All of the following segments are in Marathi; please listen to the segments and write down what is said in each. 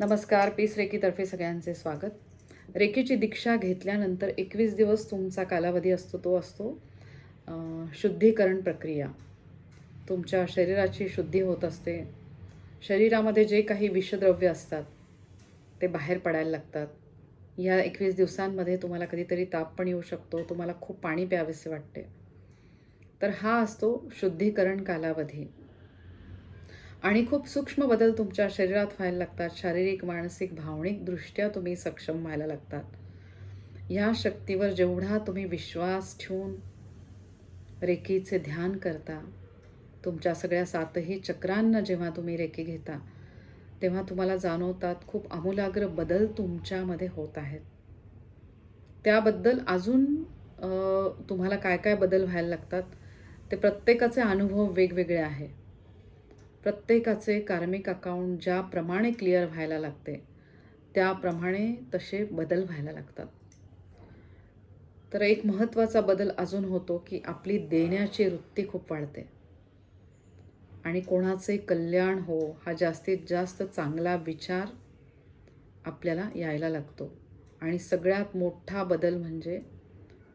नमस्कार. पीस रेकीतर्फे सगळ्यांचे स्वागत. रेकीची दीक्षा घेतल्यानंतर 21 दिवस तुमचा कालावधी असतो, तो असतो शुद्धीकरण प्रक्रिया. तुमच्या शरीराची शुद्धी होत असते. शरीरामध्ये जे काही विषद्रव्य असतात ते बाहेर पडायला लागतात. या 21 दिवसांमध्ये तुम्हाला कधीतरी ताप पण येऊ शकतो, तुम्हाला खूप पाणी प्यावेसे वाटते. तर हा असतो शुद्धीकरण कालावधी. आणि खूप सूक्ष्म बदल तुमच्या शरीरात व्हायला लागतात. शारीरिक, मानसिक, भावनिकदृष्ट्या तुम्ही सक्षम व्हायला लागतात. ह्या शक्तीवर जेवढा तुम्ही विश्वास ठेवून रेकीचे ध्यान करता, तुमच्या सगळ्या 7ही चक्रांना जेव्हा तुम्ही रेकी घेता, तेव्हा तुम्हाला जाणवतात खूप आमूलाग्र बदल तुमच्यामध्ये होत आहेत. त्याबद्दल अजून तुम्हाला काय काय बदल व्हायला लागतात, ते प्रत्येकाचे अनुभव वेगवेगळे आहे. प्रत्येकाचे कार्मिक अकाउंट ज्याप्रमाणे क्लिअर व्हायला लागते, त्याप्रमाणे तसे बदल व्हायला लागतात. तर एक महत्त्वाचा बदल अजून होतो की आपली देण्याची वृत्ती खूप वाढते आणि कोणाचे कल्याण हो हा जास्तीत जास्त चांगला विचार आपल्याला यायला लागतो. आणि सगळ्यात मोठा बदल म्हणजे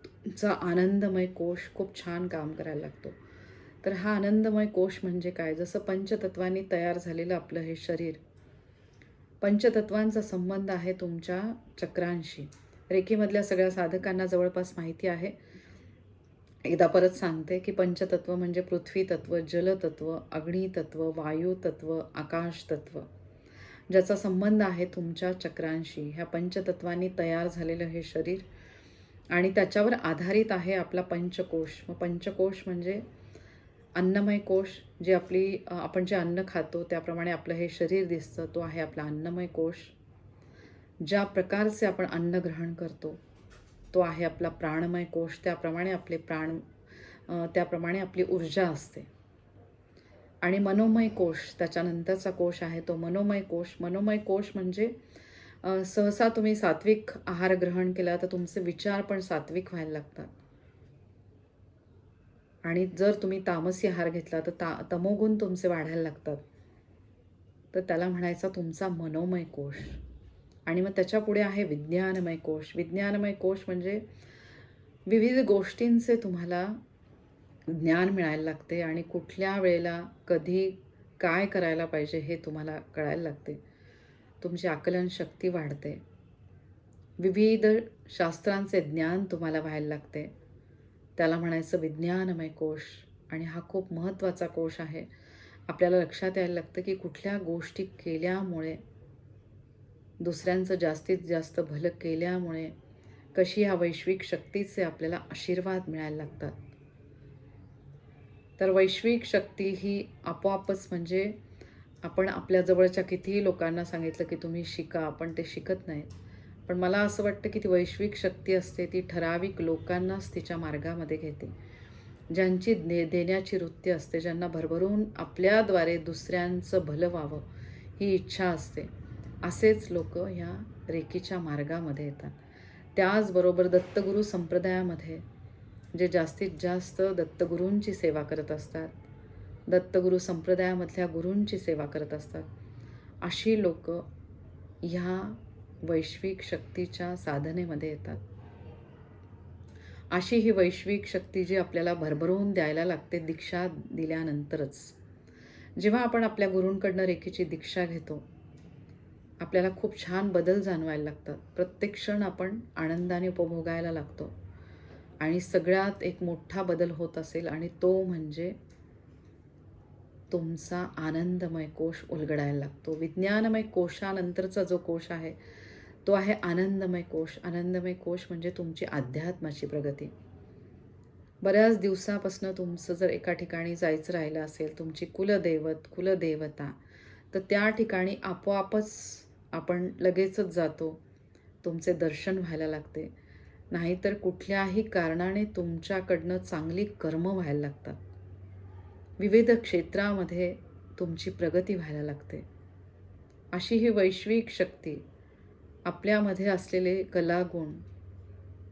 तुमचा आनंदमय कोश खूप छान काम करायला लागतो. तर हा आनंदमय कोश म्हणजे काय? जसं पंचतत्वांनी तयार झालेलं आपलं हे शरीर, पंचतत्वांचा संबंध आहे तुमच्या चक्रांशी. रेकीमधल्या सगळ्या साधकांना जवळपास माहिती आहे. एकदा परत सांगते की पंचतत्व म्हणजे पृथ्वी तत्व, जलतत्व, अग्नितत्व, वायुतत्व, आकाश तत्व, ज्याचा संबंध आहे तुमच्या चक्रांशी. ह्या पंचतत्वांनी तयार झालेलं हे शरीर आणि त्याच्यावर आधारित आहे आपला पंचकोश. मग पंचकोश म्हणजे अन्नमय कोश, जे आपण जे अन्न खातो त्याप्रमाणे आपलं हे शरीर दिसतं, तो आहे आपला अन्नमय कोश. ज्या प्रकारचे आपण अन्न ग्रहण करतो तो आहे आपला प्राणमय कोश. त्याप्रमाणे त्याप्रमाणे आपली ऊर्जा असते. आणि मनोमय कोश, त्याच्यानंतरचा कोश आहे तो मनोमय कोश. मनोमय कोश म्हणजे सहसा तुम्ही सात्विक आहार ग्रहण केला तर तुमचे विचार पण सात्विक व्हायला लागतात. आणि जर तुम्ही तामसी आहार घेतला तर तमोगुण तुमचे वाढायला लागतात. तर त्याला म्हणायचा तुमचा मनोमय कोश. आणि मग त्याच्यापुढे आहे विज्ञानमय कोश. विज्ञानमय कोश म्हणजे विविध गोष्टींचे तुम्हाला ज्ञान मिळायला लागते आणि कुठल्या वेळेला कधी काय करायला पाहिजे हे तुम्हाला कळायला लागते. तुमची आकलन शक्ती वाढते. विविध शास्त्रांचे ज्ञान तुम्हाला व्हायला लागते. त्याला म्हणायचं विज्ञानमय कोश. आणि हा खूप महत्त्वाचा कोश आहे. आपल्याला लक्षात यायला लागतं की कुठल्या गोष्टी केल्यामुळे, दुसऱ्यांचं जास्तीत जास्त भलं केल्यामुळे कशी ह्या वैश्विक शक्तीचे आपल्याला आशीर्वाद मिळायला लागतात. तर वैश्विक शक्ती ही आपोआपच, म्हणजे आपण आपल्या जवळच्या कितीही लोकांना सांगितलं की तुम्ही शिका, पण ते शिकत नाहीत. पण मला असं वाटतं की ती वैश्विक शक्ती असते ती ठराविक लोकांनाच तिच्या मार्गामध्ये घेते. ज्यांची देण्याची वृत्ती असते, ज्यांना भरभरून आपल्याद्वारे दुसऱ्यांचं भलं व्हावं ही इच्छा असते, असेच लोक ह्या रेकीच्या मार्गामध्ये येतात. त्याचबरोबर दत्तगुरू संप्रदायामध्ये जे जास्तीत जास्त दत्तगुरूंची सेवा करत असतात, दत्तगुरू संप्रदायामधल्या गुरूंची सेवा करत असतात, अशी लोक ह्या वैश्विक शक्तीच्या साधनेमध्ये येतात. अशी ही वैश्विक शक्ती जी आपल्याला भरभरून द्यायला लागते दीक्षा दिल्यानंतरच. जेव्हा आपण आपल्या गुरूंकडनं रेकीची दीक्षा घेतो, आपल्याला खूप छान बदल जाणवायला लागतात. प्रत्येक क्षण आपण आनंदाने उपभोगायला लागतो. आणि सगळ्यात एक मोठा बदल होत असेल आणि तो म्हणजे तुमचा आनंदमय कोश उलगडायला लागतो. विज्ञानमय कोशानंतरचा जो कोश आहे तो आहे आनंदमय कोश. आनंदमय कोश म्हणजे तुमची अध्यात्माची प्रगती. बऱ्याच दिवसापासून तुमचं जर एका ठिकाणी जायचं राहिलं असेल, तुमची कुलदेवता, तर त्या ठिकाणी आपोआपच आपण लगेचच जातो, तुमचे दर्शन व्हायला लागते. नाहीतर कुठल्याही कारणाने तुमच्याकडनं चांगली कर्म व्हायला लागतात. विविध क्षेत्रामध्ये तुमची प्रगती व्हायला लागते. अशी ही वैश्विक शक्ती, आपल्यामध्ये असलेले कलागुण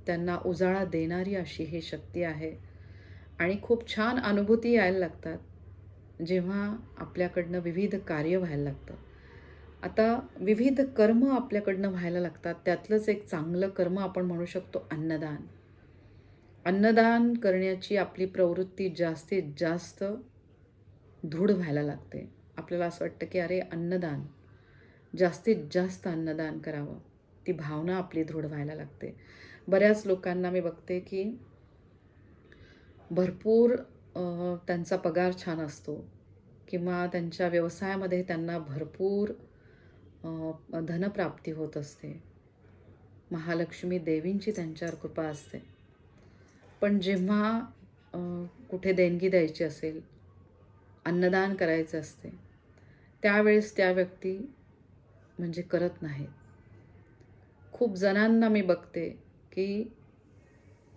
त्यांना उजाळा देणारी अशी ही शक्ती आहे. आणि खूप छान अनुभूती यायला लागतात जेव्हा आपल्याकडनं विविध कार्य व्हायला लागतं. आता विविध कर्म आपल्याकडनं व्हायला लागतात. त्यातलंच एक चांगलं कर्म आपण म्हणू शकतो अन्नदान. अन्नदान करण्याची आपली प्रवृत्ती जास्तीत जास्त दृढ व्हायला लागते. आपल्याला असं वाटतं की अरे अन्नदान, जास्तीत जास्त अन्नदान करावं. ती भावना आपली दृढ व्हायला लागते. बऱ्याच लोकांना मी बघते की भरपूर त्यांचा पगार छान असतो किंवा त्यांच्या व्यवसायामध्ये त्यांना भरपूर धनप्राप्ती होत असते. महालक्ष्मी देवींची त्यांच्यावर कृपा असते. पण जेव्हा कुठे देणगी द्यायची असेल, अन्नदान करायचं असते, त्यावेळेस त्या व्यक्ती म्हणजे करत नाहीत. खूप जणांना मी बघते की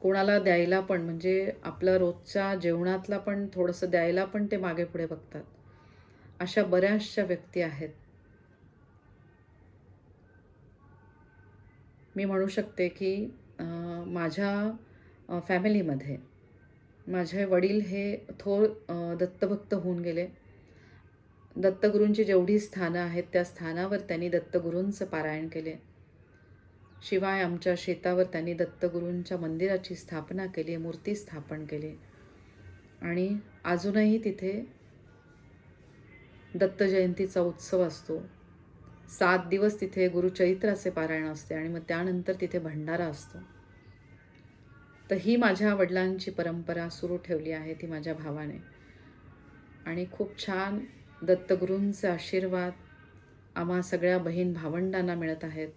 कोणाला द्यायला पण म्हणजे आपलं रोजच्या जेवणातला पण थोडंसं द्यायला पण ते मागे पुढे बघतात. अशा बऱ्याचशा व्यक्ती आहेत. मी म्हणू शकते की माझ्या फॅमिलीमध्ये माझे वडील हे थोर दत्तभक्त होऊन गेले. दत्तगुरूंची जेवढी स्थानं आहेत त्या स्थानावर त्यांनी दत्तगुरूंचं पारायण केले. शिवाय आमच्या शेतावर त्यांनी दत्तगुरूंच्या मंदिराची स्थापना केली, मूर्ती स्थापन केली आणि अजूनही तिथे दत्त जयंतीचा उत्सव असतो. 7 दिवस तिथे गुरुचरित्राचे पारायण असते आणि मग त्यानंतर तिथे भंडारा असतो. तर ही माझ्या वडिलांची परंपरा सुरू ठेवली आहे, ती माझ्या भावाने. आणि खूप छान दत्तगुरूंचे आशीर्वाद आम्हा सगळ्या बहीण भावंडांना मिळत आहेत,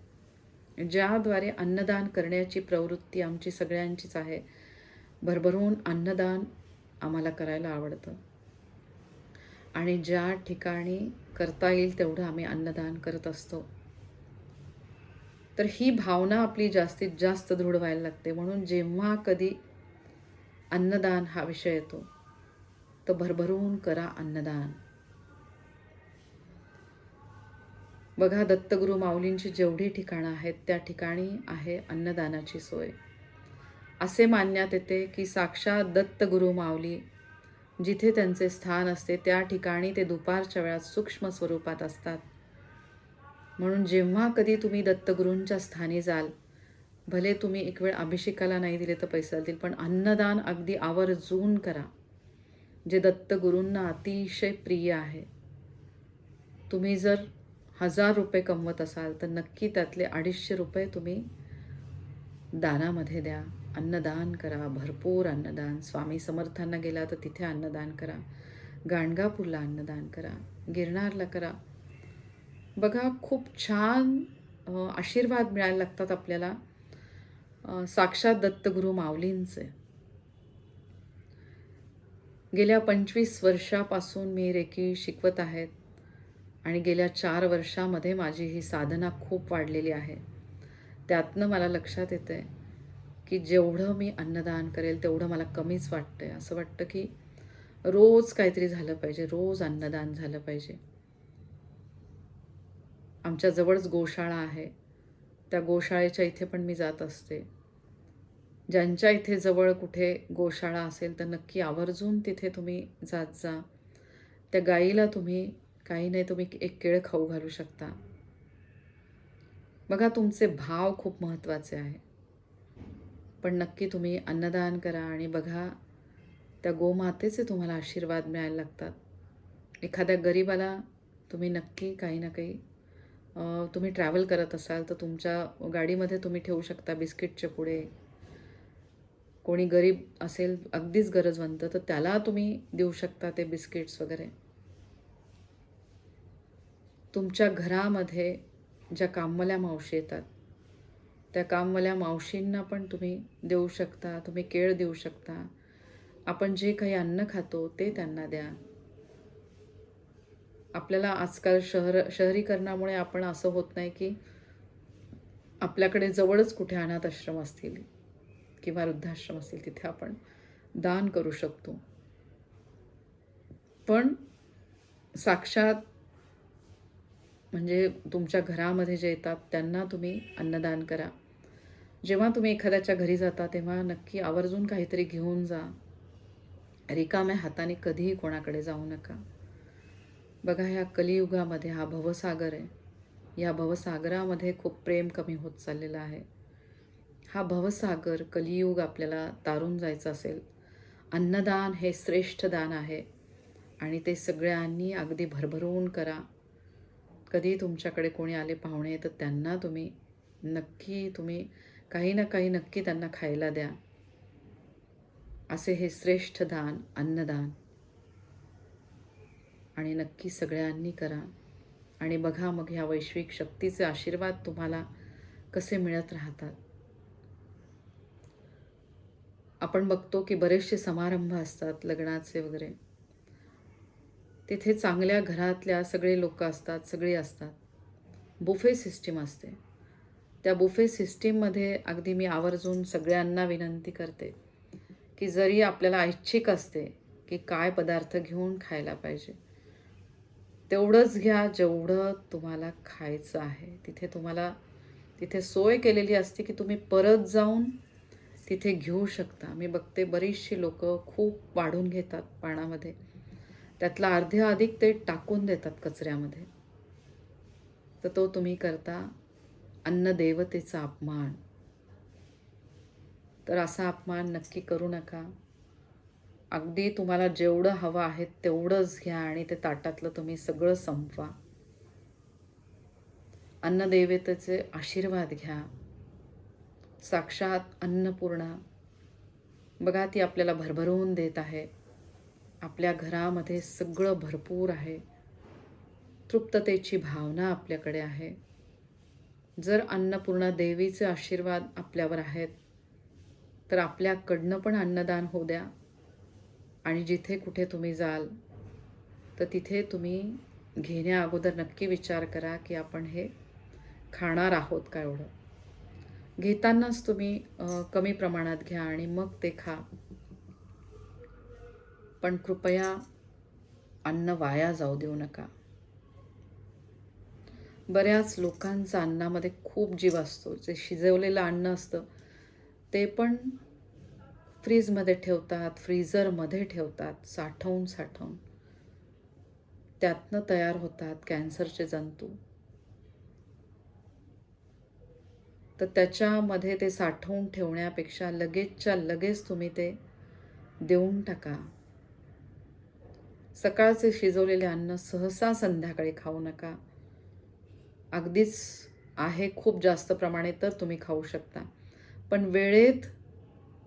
ज्याद्वारे अन्नदान करण्याची प्रवृत्ती आमची सगळ्यांचीच आहे. भरभरून अन्नदान आम्हाला करायला आवडतं आणि ज्या ठिकाणी करता येईल तेवढं आम्ही अन्नदान करत असतो. तर ही भावना आपली जास्तीत जास्त दृढ व्हायला लागते. म्हणून जेव्हा कधी अन्नदान हा विषय येतो तर भरभरून करा अन्नदान. बघा, दत्तगुरू माऊलींची जेवढी ठिकाणं आहेत त्या ठिकाणी आहे अन्नदानाची सोय. असे मानण्यात येते की साक्षात दत्तगुरू माऊली जिथे त्यांचे स्थान असते त्या ठिकाणी ते दुपारच्या वेळात सूक्ष्म स्वरूपात असतात. म्हणून जेव्हा कधी तुम्ही दत्तगुरूंच्या स्थानी जाल, भले तुम्ही एक वेळ अभिषेकाला नाही दिले तर पैसे देतील, पण अन्नदान अगदी आवर्जून करा, जे दत्तगुरूंना अतिशय प्रिय आहे. तुम्ही जर 1000 रुपये कमवत असाल तर नक्की त्यातले 250 रुपये तुम्ही दानामध्ये द्या. अन्नदान करा, भरपूर अन्नदान. स्वामी समर्थांना गेला तर तिथे अन्नदान करा, गाणगापूरला अन्नदान करा, गिरनारला करा. बघा, खूप छान आशीर्वाद मिळायला लागतात आपल्याला साक्षात दत्तगुरू माऊलींचे. गेल्या 25 वर्षापासून मी रेकी शिकवत आहेत आणि गेल्या 4 वर्षामध्ये माझी ही साधना खूप वाढलेली आहे. त्यातनं मला लक्षात येतं आहे की जेवढं मी अन्नदान करेल तेवढं मला कमीच वाटतं आहे. असं वाटतं की रोज काहीतरी झालं पाहिजे, रोज अन्नदान झालं पाहिजे. आमच्या जवळच गोशाळा आहे, त्या गोशाळेच्या इथे पण मी जात असते. ज्यांच्या इथे जवळ कुठे गोशाळा असेल तर नक्की आवर्जून तिथे तुम्ही जात जा. त्या गाईला तुम्ही काही नाही, तुम्ही एक केळं खाऊ घालू शकता. बघा, तुमचे भाव खूप महत्त्वाचे आहे. पण नक्की तुम्ही अन्नदान करा आणि बघा, त्या गोमातेचे तुम्हाला आशीर्वाद मिळायला लागतात. एखाद्या गरीबाला तुम्ही नक्की काही ना काही तुम्ही ट्रॅव्हल करत असाल तर तुमच्या गाडीमध्ये तुम्ही ठेवू शकता बिस्किटचे पुडे. कोणी गरीब असेल, अगदीच गरजवंत, तर त्याला तुम्ही देऊ शकता ते बिस्किट्स वगैरे. तुमच्या घरामध्ये ज्या कामवाल्या मावशी येतात त्या कामवाल्या मावशींना पण तुम्ही देऊ शकता. तुम्ही केळ देऊ शकता. आपण जे काही अन्न खातो ते त्यांना द्या. आपल्याला आजकाल शहरीकरणामुळे आपण असं होत नाही की आपल्याकडे जवळच कुठे अनाथ आश्रम असतील किंवा वृद्धाश्रम असतील तिथे आपण दान करू शकतो. पण साक्षात म्हणजे तुमच्या घरामध्ये जे येतात त्यांना तुम्ही अन्नदान करा. जेव्हा तुम्ही एखाद्याच्या घरी जाता तेव्हा नक्की आवर्जून काहीतरी घेऊन जा. रिकाम्या हाताने कधीही कोणाकडे जाऊ नका. बघा, ह्या कलियुगामध्ये हा भवसागर आहे. या भवसागरामध्ये खूप प्रेम कमी होत चाललेलं आहे. हा भवसागर कलियुग आपल्याला तारून जायचं असेल, अन्नदान हे श्रेष्ठ दान आहे आणि ते सगळ्यांनी अगदी भरभरून करा. कधी तुमच्याकडे कोणी आले पाहुणे तर त्यांना तुम्ही काही ना काही नक्की त्यांना खायला द्या. असे हे श्रेष्ठ दान अन्नदान आणि नक्की सगळ्यांनी करा आणि बघा मग ह्या वैश्विक शक्तीचे आशीर्वाद तुम्हाला कसे मिळत राहतात. आपण बघतो की बरेचसे समारंभ असतात लग्नाचे वगैरे, तिथे चांगल्या घरातल्या सगळे लोक असतात, सगळे असतात. बुफे सिस्टीम असते. त्या बुफे सिस्टीममध्ये अगदी मी आवर्जून सगळ्यांना विनंती करते की जरी आपल्याला ऐच्छिक असते की काय पदार्थ घेऊन खायला पाहिजे, तेवढंच घ्या जेवढं तुम्हाला खायचं आहे. तिथे सोय केलेली असते की तुम्ही परत जाऊन तिथे घेऊ शकता. मी बघते बरीचशी लोक खूप वाढून घेतात पानामध्ये, त्यातला अर्ध्या अधिक ते टाकून देतात कचऱ्यामध्ये. तर तो तुम्ही करता अन्नदेवतेचा अपमान. तर असा अपमान नक्की करू नका. अगदी तुम्हाला जेवढं हवं आहे तेवढंच घ्या आणि ते ताटातलं तुम्ही सगळं संपवा. अन्नदेवतेचे आशीर्वाद घ्या. साक्षात अन्नपूर्णा बघा, ती आपल्याला भरभरून देत आहे. आपल्या घरामध्ये सगळं भरपूर आहे. तृप्ततेची भावना आपल्याकडे आहे. जर अन्नपूर्णा देवीचे आशीर्वाद आपल्यावर आहेत तर आपल्याकडनं पण अन्नदान होऊ द्या. आणि जिथे कुठे तुम्ही जाल तर तिथे तुम्ही घेण्या अगोदर नक्की विचार करा की आपण हे खाणार आहोत का. एवढं घेतानाच तुम्ही कमी प्रमाणात घ्या आणि मग ते खा. पण कृपया अन्न वाया जाऊ देऊ नका. बऱ्याच लोकांचा अन्नामध्ये खूप जीव असतो. जे शिजवलेलं अन्न असतं ते पण फ्रीजमध्ये ठेवतात, फ्रीझरमध्ये ठेवतात, साठवून त्यातनं तयार होतात कॅन्सरचे जंतू. तर त्याच्यामध्ये ते साठवून ठेवण्यापेक्षा लगेचच्या लगेच तुम्ही ते देऊन टाका. सकाळचे शिजवलेले अन्न सहसा संध्याकाळी खाऊ नका. अगदीच आहे खूप जास्त प्रमाणे तर तुम्ही खाऊ शकता, पण वेळेत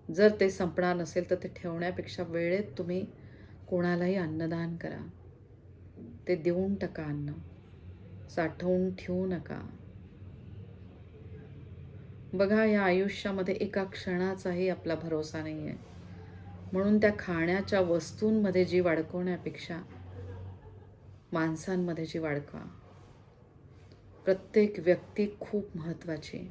जर ते संपणार नसेल तर ते ठेवण्यापेक्षा वेळेत तुम्ही कोणालाही अन्नदान करा. ते देऊन टाका. अन्न साठवून ठेवू नका. बघा, या आयुष्यामध्ये एका क्षणाचाही आपला भरोसा नाही आहे. म्हणून त्या खाण्याच्या वस्तूंमध्ये जीव अडकवण्यापेक्षा माणसांमध्ये जीव अडकवा. प्रत्येक व्यक्ती खूप महत्त्वाची.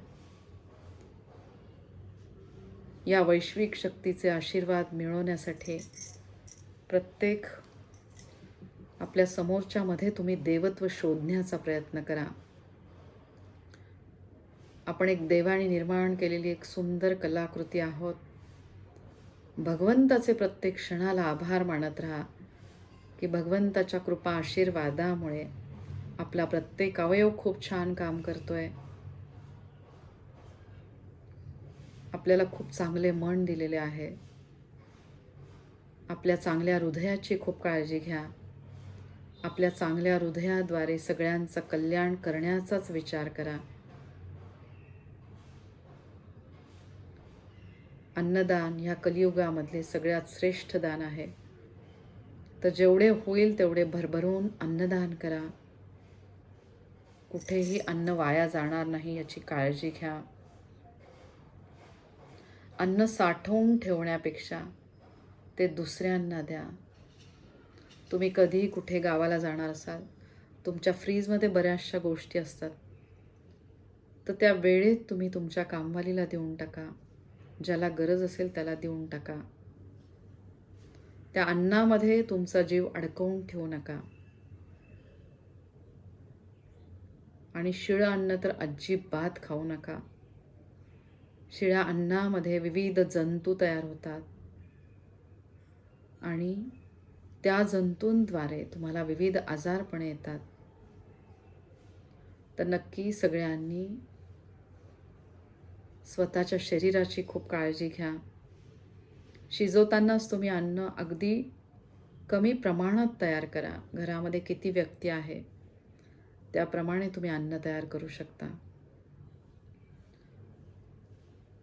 या वैश्विक शक्तीचे आशीर्वाद मिळवण्यासाठी प्रत्येक आपल्या समोरच्यामध्ये तुम्ही देवत्व शोधण्याचा प्रयत्न करा. आपण एक देवाने निर्माण केलेली एक सुंदर कलाकृती आहोत. भगवंताचे प्रत्येक क्षणाला आभार मानत राहा की भगवंताच्या कृपा आशीर्वादामुळे आपला प्रत्येक अवयव खूप छान काम करतोय. आपल्याला खूप चांगले मन दिलेले आहे. आपल्या चांगल्या हृदयाची खूप काळजी घ्या. आपल्या चांगल्या हृदयाद्वारे सगळ्यांचं कल्याण करण्याचाच विचार करा. अन्नदान ह्या कलियुगामधले सगळ्यात श्रेष्ठ दान आहे. तर जेवढे होईल तेवढे भरभरून अन्नदान करा. कुठेही अन्न वाया जाणार नाही याची काळजी घ्या. अन्न साठवून ठेवण्यापेक्षा ते दुसऱ्यांना द्या. तुम्ही कधी कुठे गावाला जाणार असाल, तुमच्या फ्रीजमध्ये बऱ्याचशा गोष्टी असतात, तर त्या वेळेत तुम्ही तुमच्या कामवालीला देऊन टाका. ज्याला गरज असेल त्याला देऊन टाका. त्या अन्नामध्ये तुमचा जीव अडकवून ठेवू नका. आणि शिळं अन्न तर अजिबात खाऊ नका. शिळ्या अन्नामध्ये विविध जंतू तयार होतात आणि त्या जंतूंद्वारे तुम्हाला विविध आजारपणे येतात. तर नक्की सगळ्यांनी स्वतःच्या शरीराची खूप काळजी घ्या. शिजवतानाच तुम्ही अन्न अगदी कमी प्रमाणात तयार करा. घरामध्ये किती व्यक्ती आहे त्याप्रमाणे तुम्ही अन्न तयार करू शकता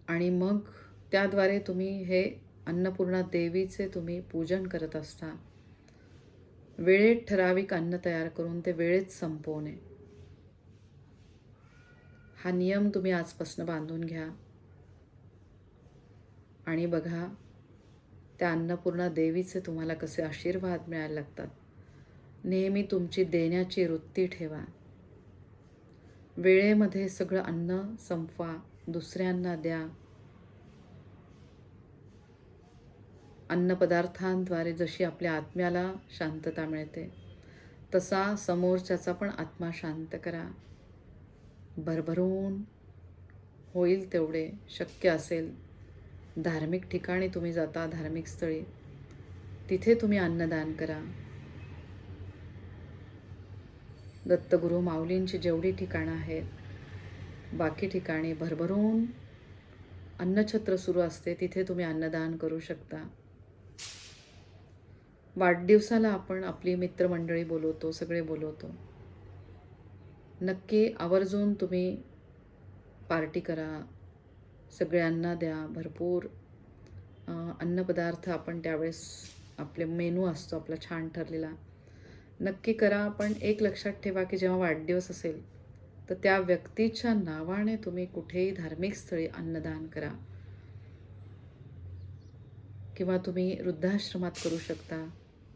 आणि मग त्याद्वारे तुम्ही हे अन्नपूर्णा देवीचे तुम्ही पूजन करत असता. वेळेत ठराविक अन्न तयार करून ते वेळेत संपवणे, हा नियम तुम्ही आजपासून बांधून घ्या आणि बघा त्या अन्नपूर्णा देवीचे तुम्हाला कसे आशीर्वाद मिळायला लागतात. नेहमी तुमची देण्याची वृत्ती ठेवा. वेळेमध्ये सगळं अन्न संपवा, दुसऱ्यांना द्या. अन्नपदार्थांद्वारे जशी आपल्या आत्म्याला शांतता मिळते तसा समोरच्याचा पण आत्मा शांत करा. भरभरून होईल तेवढे शक्य असेल धार्मिक ठिकाणी तुम्ही जाता, धार्मिक स्थळी, तिथे तुम्ही अन्नदान करा. दत्तगुरु माऊलींची जेवढी ठिकाणं आहेत बाकी ठिकाणी भरभरून अन्नछत्र सुरू असते, तिथे तुम्ही अन्नदान करू शकता. वाढदिवसाला आपण आपली मित्रमंडळी बोलवतो, सगळे बोलवतो. नक्की आवर्जून तुम्ही पार्टी करा, सगळ्यांना द्या. भरपूर अन्नपदार्थ आपण त्यावेळेस आपले मेनू असतो आपला छान ठरलेला, नक्की करा. पण एक लक्षात ठेवा की जेव्हा वाढदिवस असेल तर त्या व्यक्तीच्या नावाने तुम्ही कुठेही धार्मिक स्थळी अन्नदान करा किंवा तुम्ही वृद्धाश्रमात करू शकता,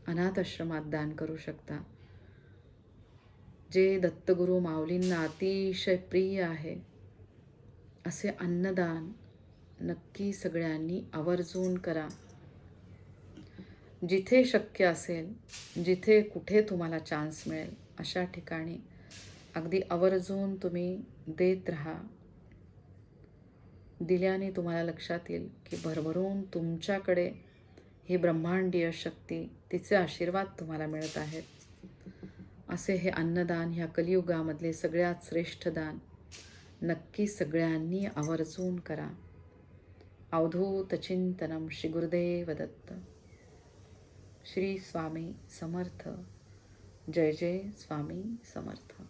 अनाथ आश्रमात दान करू शकता. जे दत्तगुरु माऊलींना अतिशय प्रिय आहे असे अन्नदान नक्की सगळ्यांनी आवर्जून करा. जिथे शक्य असेल, जिथे कुठे तुम्हाला चान्स मिळेल अशा ठिकाणी अगदी आवर्जून तुम्ही देत राहा. दिल्याने तुम्हाला लक्षात येईल की भरभरून तुमच्याकडे ही ब्रह्मांडीय शक्ती, तिचे आशीर्वाद तुम्हाला मिळत आहेत. असे हे अन्नदान ह्या कलियुगामधले सगळ्यात श्रेष्ठ दान नक्की सगळ्यांनी आवर्जून करा. अवधूत चिंतनम श्री गुरुदेव दत्त. श्री स्वामी समर्थ. जय जय स्वामी समर्थ.